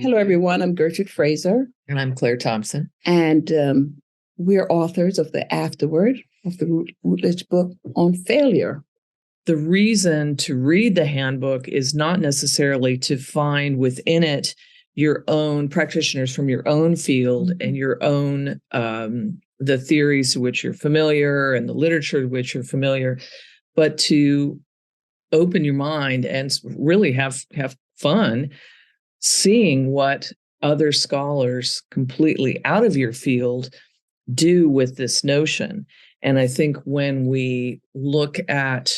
Hello, everyone. I'm Gertrude Fraser. And I'm Claire Thompson. And we're authors of the afterword of the Routledge book on failure. The reason to read the handbook is not necessarily to find within it your own practitioners from your own field and your own, the theories to which you're familiar and the literature to which you're familiar, but to open your mind and really have fun seeing what other scholars completely out of your field do with this notion. And I think when we look at,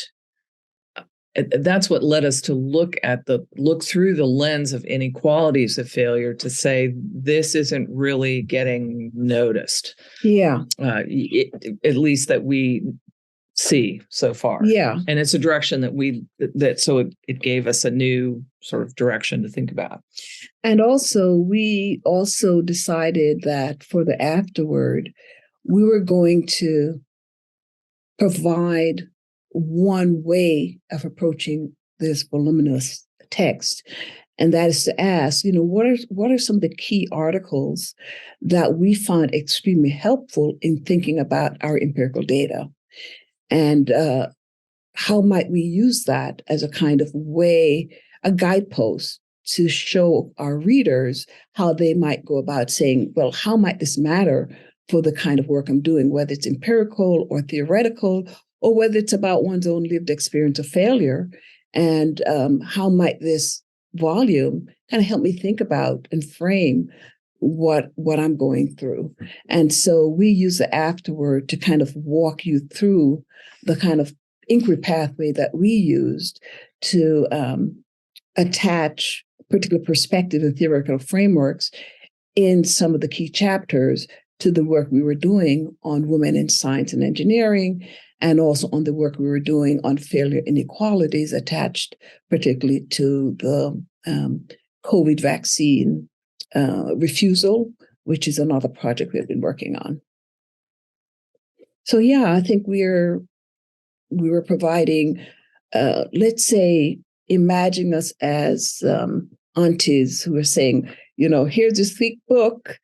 that's what led us to look through the lens of inequalities of failure to say, this isn't really getting noticed. Yeah. At least that we see so far. Yeah. And it's a direction so it gave us a new sort of direction to think about. And also, we also decided that for the afterword, we were going to provide one way of approaching this voluminous text. And that is to ask, what are some of the key articles that we find extremely helpful in thinking about our empirical data? And how might we use that as a kind of way, a guidepost to show our readers how they might go about saying, well, how might this matter for the kind of work I'm doing, whether it's empirical or theoretical, or whether it's about one's own lived experience of failure? And how might this volume kind of help me think about and frame what I'm going through? And so we use the afterword to kind of walk you through the kind of inquiry pathway that we used to attach particular perspective and theoretical frameworks in some of the key chapters to the work we were doing on women in science and engineering, and also on the work we were doing on failure inequalities attached particularly to the COVID vaccine refusal, which is another project we've been working on. So yeah, I think we were providing, let's say, imagine us as aunties who are saying, here's this thick book,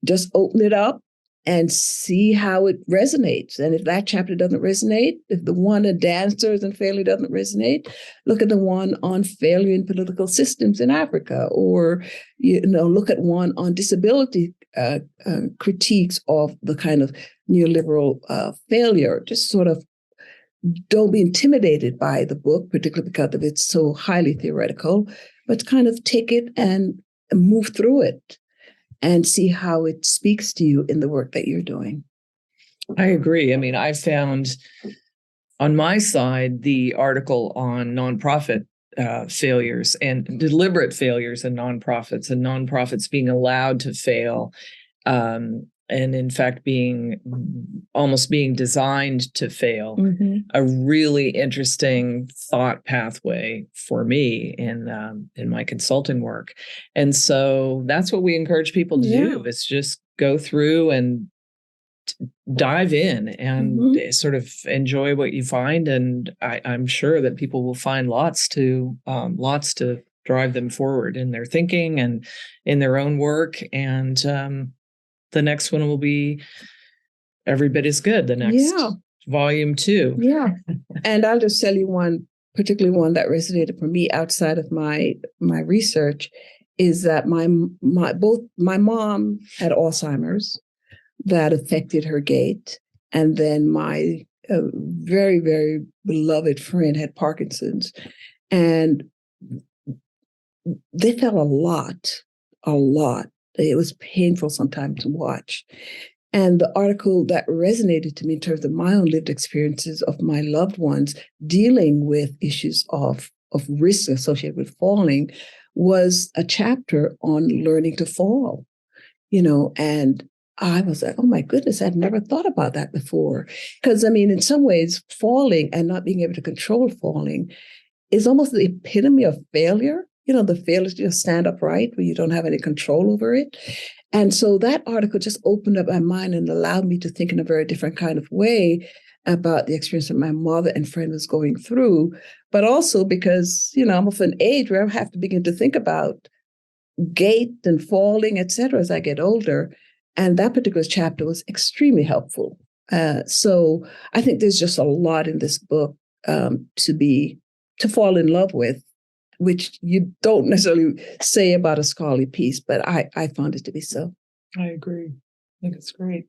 just open it up and see how it resonates. And if that chapter doesn't resonate, if the one on dancers and failure doesn't resonate, look at the one on failure in political systems in Africa, or look at one on disability critiques of the kind of neoliberal failure. Just sort of don't be intimidated by the book, particularly because of it's so highly theoretical, but kind of take it and move through it and see how it speaks to you in the work that you're doing. I agree. I mean, I found on my side the article on nonprofit failures and deliberate failures in nonprofits and nonprofits being allowed to fail. And in fact, almost being designed to fail, a really interesting thought pathway for me in my consulting work. And so that's what we encourage people to do, is just go through and dive in and sort of enjoy what you find. And I'm sure that people will find lots to drive them forward in their thinking and in their own work. And the next one will be every bit as good. The next volume 2. Yeah. And I'll just tell you one, particularly one that resonated for me outside of my research, is that my mom had Alzheimer's that affected her gait. And then my very, very beloved friend had Parkinson's. And they felt a lot. It was painful sometimes to watch. And the article that resonated to me in terms of my own lived experiences of my loved ones dealing with issues of risk associated with falling was a chapter on learning to fall, and I was like, oh my goodness, I'd never thought about that before. Because, I mean, in some ways, falling and not being able to control falling is almost the epitome of failure. The failure to just stand upright when you don't have any control over it. And so that article just opened up my mind and allowed me to think in a very different kind of way about the experience that my mother and friend was going through, but also because, I'm of an age where I have to begin to think about gait and falling, etc., as I get older. And that particular chapter was extremely helpful. So I think there's just a lot in this book to fall in love with, which you don't necessarily say about a scholarly piece, but I found it to be so. I agree. I think it's great.